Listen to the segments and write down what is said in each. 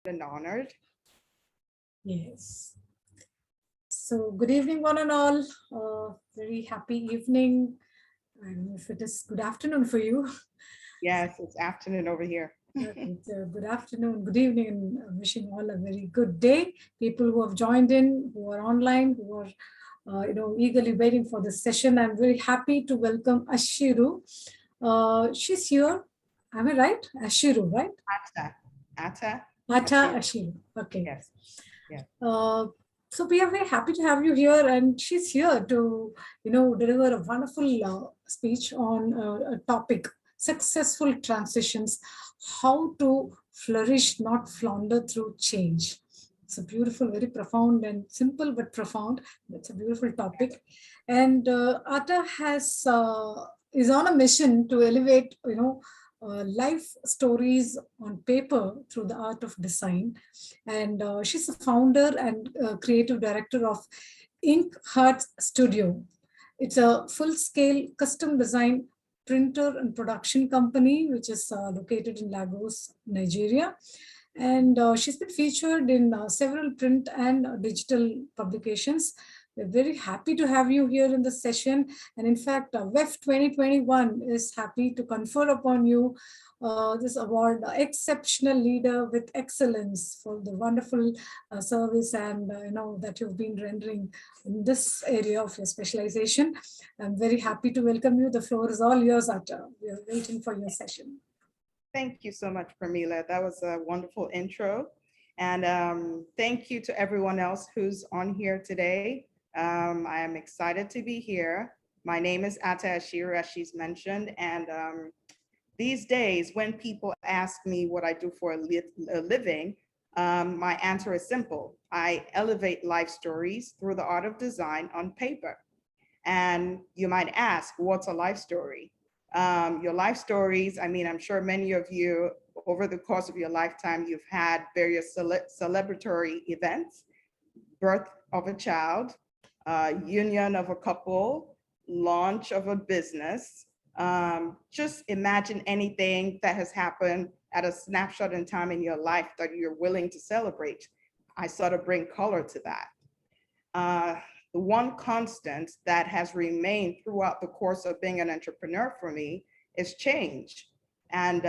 and honored. Yes. So good evening, one and all. Very happy evening. I don't know if it is good afternoon for you. Yes, it's afternoon over here. Okay, so good afternoon, good evening, and wishing all a very good day. People who have joined in, who are online, who are eagerly waiting for this session. I'm very happy to welcome Ashiru. She's here. Am I right? Ashiru, right? Ata, Ata, Mata Ashir. Ashiru. Okay. Yes, yes. Uh, so we are very happy to have you here, and she's here to, deliver a wonderful speech on a topic: successful transitions, how to flourish, not flounder through change. It's a beautiful, very profound and simple but profound. That's a beautiful topic, and Ata is on a mission to elevate, life stories on paper through the art of design, and she's the founder and creative director of Ink Heart Studio. It's a full-scale custom design printer and production company which is located in Lagos, Nigeria. And she's been featured in several print and digital publications. We're very happy to have you here in the session. And in fact, WEF 2021 is happy to confer upon you this award, Exceptional Leader with Excellence, for the wonderful service and that you've been rendering in this area of your specialization. I'm very happy to welcome you. The floor is all yours, Atta. We are waiting for your session. Thank you so much, Pramila. That was a wonderful intro. And thank you to everyone else who's on here today. I am excited to be here. My name is Ata Ashiru, as she's mentioned. And these days, when people ask me what I do for a living, my answer is simple. I elevate life stories through the art of design on paper. And you might ask, what's a life story? Your life stories, I mean, I'm sure many of you over the course of your lifetime, you've had various celebratory events: birth of a child, union of a couple, launch of a business. Just imagine anything that has happened at a snapshot in time in your life that you're willing to celebrate. I sort of bring color to that. The one constant that has remained throughout the course of being an entrepreneur for me is change. And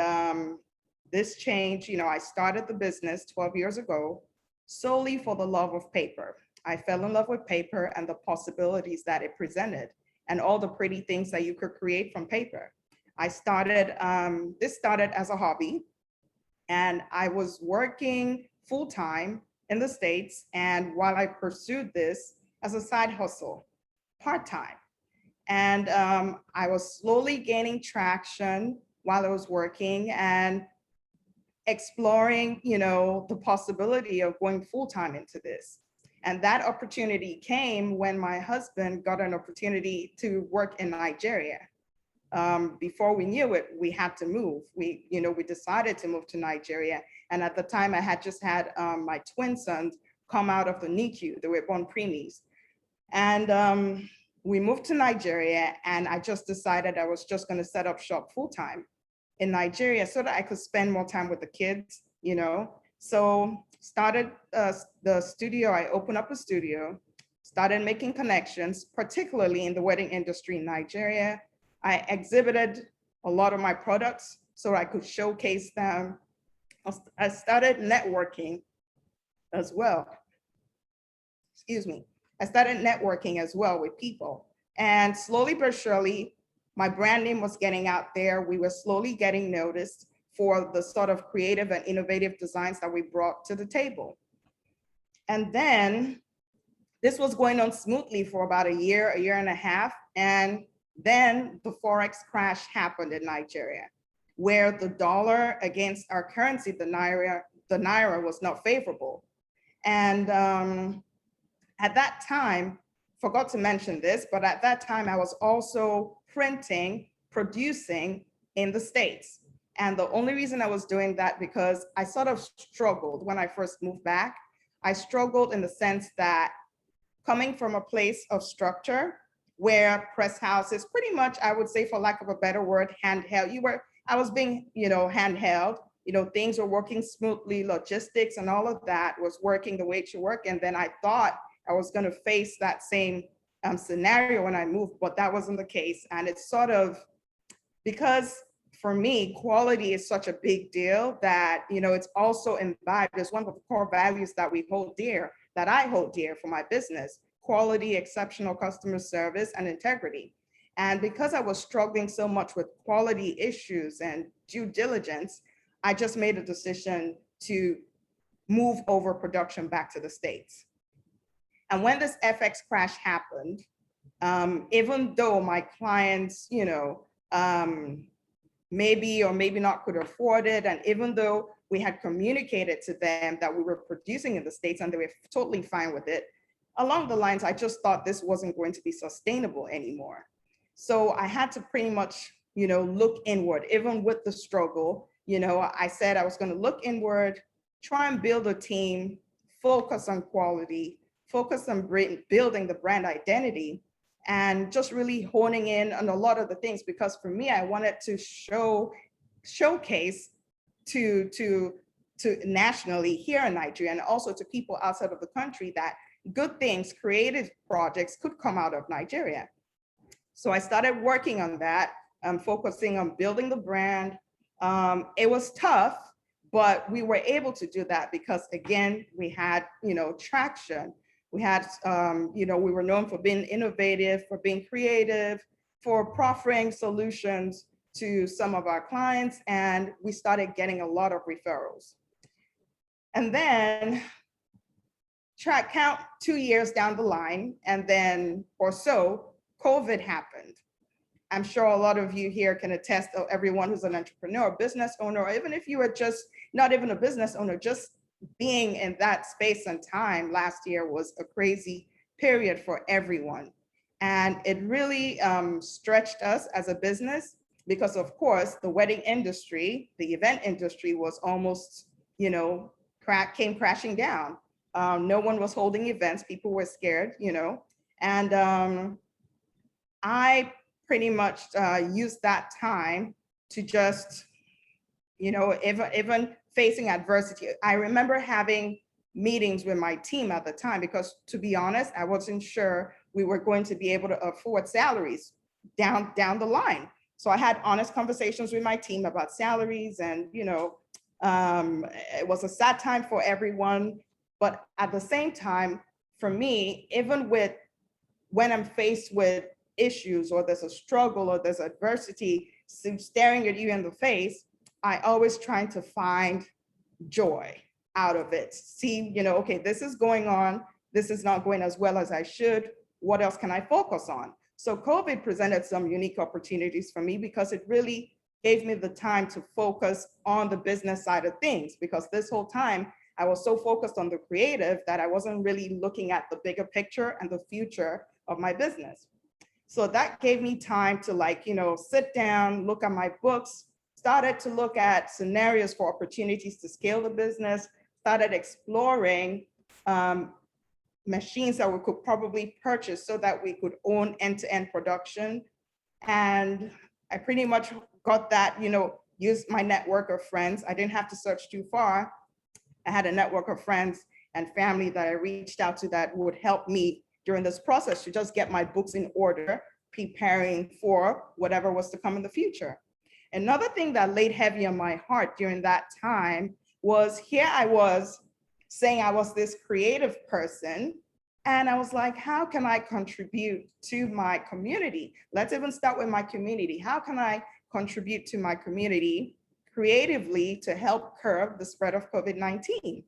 this change, I started the business 12 years ago solely for the love of paper. I fell in love with paper and the possibilities that it presented and all the pretty things that you could create from paper. This started as a hobby, and I was working full-time in the States. And while I pursued this as a side hustle, part-time, and I was slowly gaining traction while I was working and exploring, the possibility of going full-time into this. And that opportunity came when my husband got an opportunity to work in Nigeria. Before we knew it, we had to move. We decided to move to Nigeria. And at the time, I had just had my twin sons come out of the NICU. They were born preemies. And we moved to Nigeria, and I just decided I was just going to set up shop full-time in Nigeria so that I could spend more time with the kids, So started the studio. I opened up a studio, started making connections, particularly in the wedding industry in Nigeria. I exhibited a lot of my products so I could showcase them. I started networking as well. Excuse me. I started networking as well with people. And slowly but surely, my brand name was getting out there. We were slowly getting noticed for the sort of creative and innovative designs that we brought to the table. And then this was going on smoothly for about a year and a half. And then the Forex crash happened in Nigeria, where the dollar against our currency, the naira was not favorable. And at that time, forgot to mention this, but at that time I was also printing, producing in the States. And the only reason I was doing that because I sort of struggled when I first moved back. I struggled in the sense that coming from a place of structure where press houses, pretty much, I would say, for lack of a better word, handheld. I was being, handheld. things were working smoothly, logistics and all of that was working the way it should work. And then I thought I was going to face that same scenario when I moved, but that wasn't the case. And it's sort of because for me, quality is such a big deal that, it's also imbibed as one of the core values that we hold dear, that I hold dear for my business: quality, exceptional customer service, and integrity. And because I was struggling so much with quality issues and due diligence, I just made a decision to move over production back to the States. And when this FX crash happened, even though my clients, maybe or maybe not could afford it, and even though we had communicated to them that we were producing in the States and they were totally fine with it, along the lines, I just thought this wasn't going to be sustainable anymore. So I had to pretty much, look inward, even with the struggle. I said I was going to look inward, try and build a team, focus on quality, focus on building the brand identity, and just really honing in on a lot of the things. Because for me, I wanted to showcase to nationally here in Nigeria, and also to people outside of the country, that good things, creative projects could come out of Nigeria. So I started working on that, focusing on building the brand. It was tough, but we were able to do that because, again, we had, traction. We had, we were known for being innovative, for being creative, for proffering solutions to some of our clients, and we started getting a lot of referrals. And then count 2 years down the line, and then or so, COVID happened. I'm sure a lot of you here can attest, everyone who's an entrepreneur, business owner, or even if you are just not even a business owner, just being in that space and time last year was a crazy period for everyone. And it really stretched us as a business because, of course, the wedding industry, the event industry was almost, came crashing down. No one was holding events. People were scared, and I pretty much used that time to just, even facing adversity. I remember having meetings with my team at the time because, to be honest, I wasn't sure we were going to be able to afford salaries down the line. So I had honest conversations with my team about salaries, and it was a sad time for everyone. But at the same time, for me, even when I'm faced with issues, or there's a struggle, or there's adversity staring at you in the face, I always try to find joy out of it. See, okay, this is going on. This is not going as well as I should. What else can I focus on? So COVID presented some unique opportunities for me because it really gave me the time to focus on the business side of things, because this whole time I was so focused on the creative that I wasn't really looking at the bigger picture and the future of my business. So that gave me time to sit down, look at my books, started to look at scenarios for opportunities to scale the business, started exploring machines that we could probably purchase so that we could own end-to-end production. And I pretty much got that, used my network of friends. I didn't have to search too far. I had a network of friends and family that I reached out to that would help me during this process to just get my books in order, preparing for whatever was to come in the future. Another thing that laid heavy on my heart during that time was, here I was saying I was this creative person, and I was like, how can I contribute to my community? Let's even start with my community. How can I contribute to my community creatively to help curb the spread of COVID-19?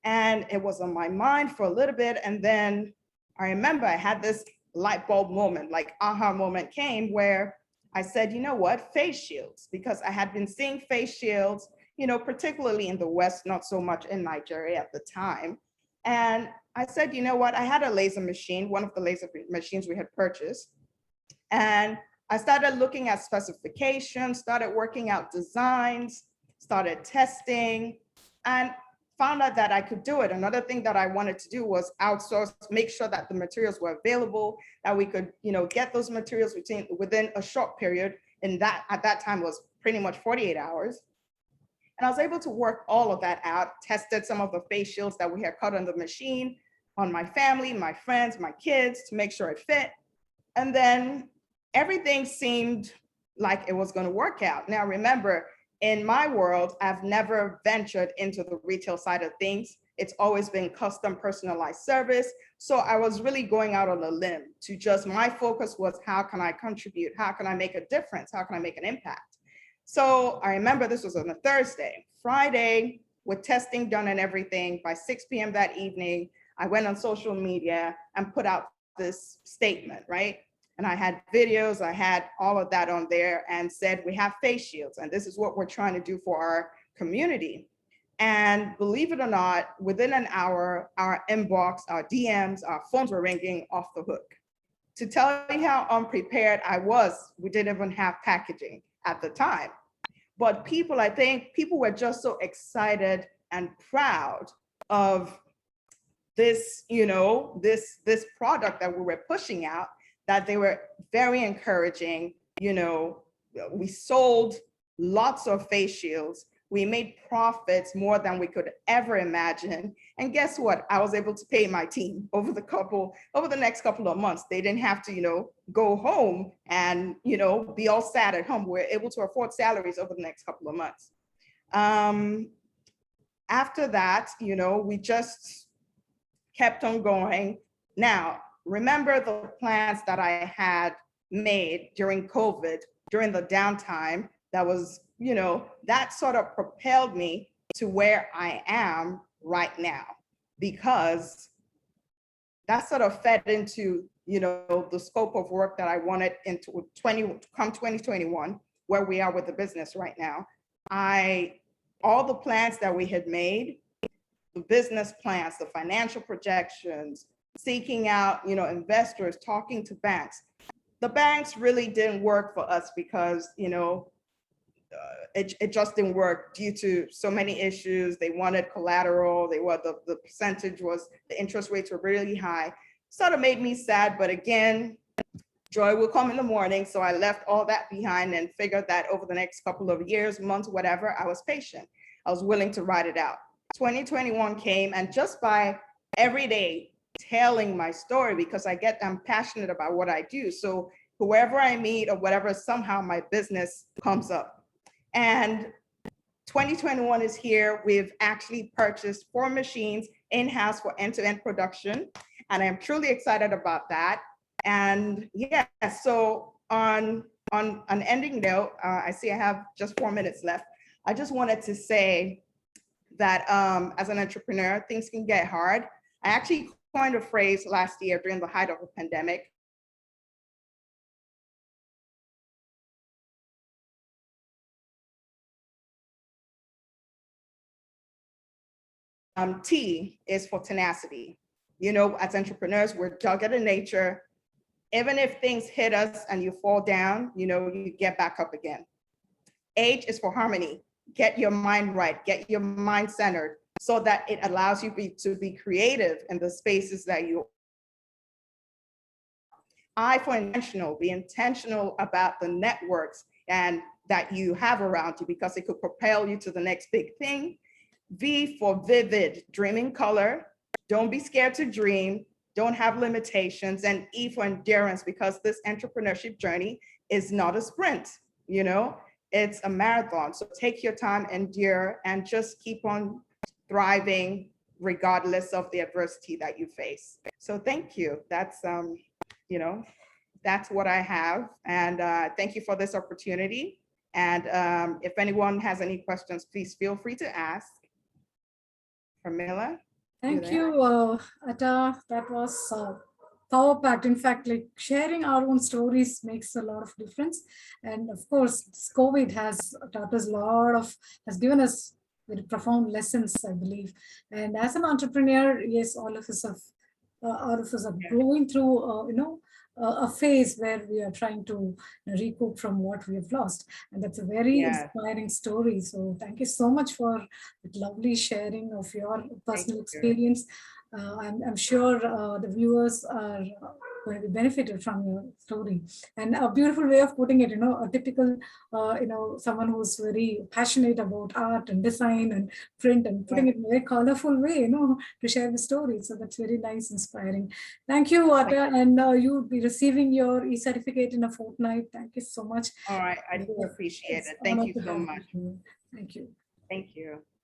And it was on my mind for a little bit. And then I remember I had this light bulb moment, like aha moment came, where I said, you know what, face shields, because I had been seeing face shields, particularly in the West, not so much in Nigeria at the time. And I said, you know what, I had a laser machine, one of the laser machines we had purchased. And I started looking at specifications, started working out designs, started testing, and found out that I could do it. Another thing that I wanted to do was outsource, make sure that the materials were available, that we could, get those materials within a short period. And that at that time was pretty much 48 hours. And I was able to work all of that out, tested some of the face shields that we had cut on the machine on my family, my friends, my kids to make sure it fit. And then everything seemed like it was going to work out. Now, remember, in my world, I've never ventured into the retail side of things. It's always been custom personalized service. So I was really going out on a limb to just, my focus was how can I contribute? How can I make a difference? How can I make an impact? So I remember this was on a Thursday. Friday, with testing done and everything, by 6 p.m. that evening, I went on social media and put out this statement, right? And I had videos, I had all of that on there and said, we have face shields and this is what we're trying to do for our community. And believe it or not, within an hour, our inbox, our DMs, our phones were ringing off the hook. To tell you how unprepared I was, we didn't even have packaging at the time. But people, I think people were just so excited and proud of this, this product that we were pushing out, that they were very encouraging. We sold lots of face shields. We made profits more than we could ever imagine. And guess what? I was able to pay my team over the next couple of months. They didn't have to, go home and, be all sad at home. We're able to afford salaries over the next couple of months. After that, we just kept on going. Now, remember the plans that I had made during COVID, during the downtime, that was, that sort of propelled me to where I am right now, because that sort of fed into, the scope of work that I wanted into 2021, where we are with the business right now. All the plans that we had made, the business plans, the financial projections, seeking out, investors, talking to banks. The banks really didn't work for us because, it just didn't work due to so many issues. They wanted collateral. The percentage was, the interest rates were really high. Sort of made me sad, but again, joy will come in the morning. So I left all that behind and figured that over the next couple of years, months, whatever, I was patient. I was willing to ride it out. 2021 came, and just by every day telling my story, because I'm passionate about what I do. So whoever I meet or whatever, somehow my business comes up. And 2021 is here. We've actually purchased 4 machines in-house for end-to-end production. And I'm truly excited about that. And yeah, so on an ending note, I see I have just 4 minutes left. I just wanted to say that as an entrepreneur, things can get hard. I actually coined a phrase last year during the height of the pandemic. T is for tenacity. As entrepreneurs, we're dogged in nature. Even if things hit us and you fall down, you get back up again. H is for harmony. Get your mind right, get your mind centered so that it allows you to be creative in the spaces that you. I for intentional, be intentional about the networks and that you have around you, because it could propel you to the next big thing. V for vivid, dream in color. Don't be scared to dream. Don't have limitations. And E for endurance, because this entrepreneurship journey is not a sprint, it's a marathon. So take your time, endure, and just keep on thriving regardless of the adversity that you face. So thank you. That's, that's what I have. And thank you for this opportunity. And if anyone has any questions, please feel free to ask. Pramila? Thank you, Atta. That was power packed. In fact, like sharing our own stories makes a lot of difference. And of course, COVID has taught us has given us very profound lessons, I believe. And as an entrepreneur, yes, all of us are going through, a phase where we are trying to recoup from what we have lost. And that's a very inspiring story. So thank you so much for that lovely sharing of your personal experience. I'm sure the viewers are going to be benefited from your story. And a beautiful way of putting it, a typical, someone who's very passionate about art and design and print, and Yeah. putting it in a very colorful way, to share the story. So that's very nice, inspiring. Thank you, Thank Ata. And you'll be receiving your e-certificate in a fortnight. Thank you so much. All right. I do appreciate It's it. an Thank honor you to so have much. you here. Thank you. Thank you.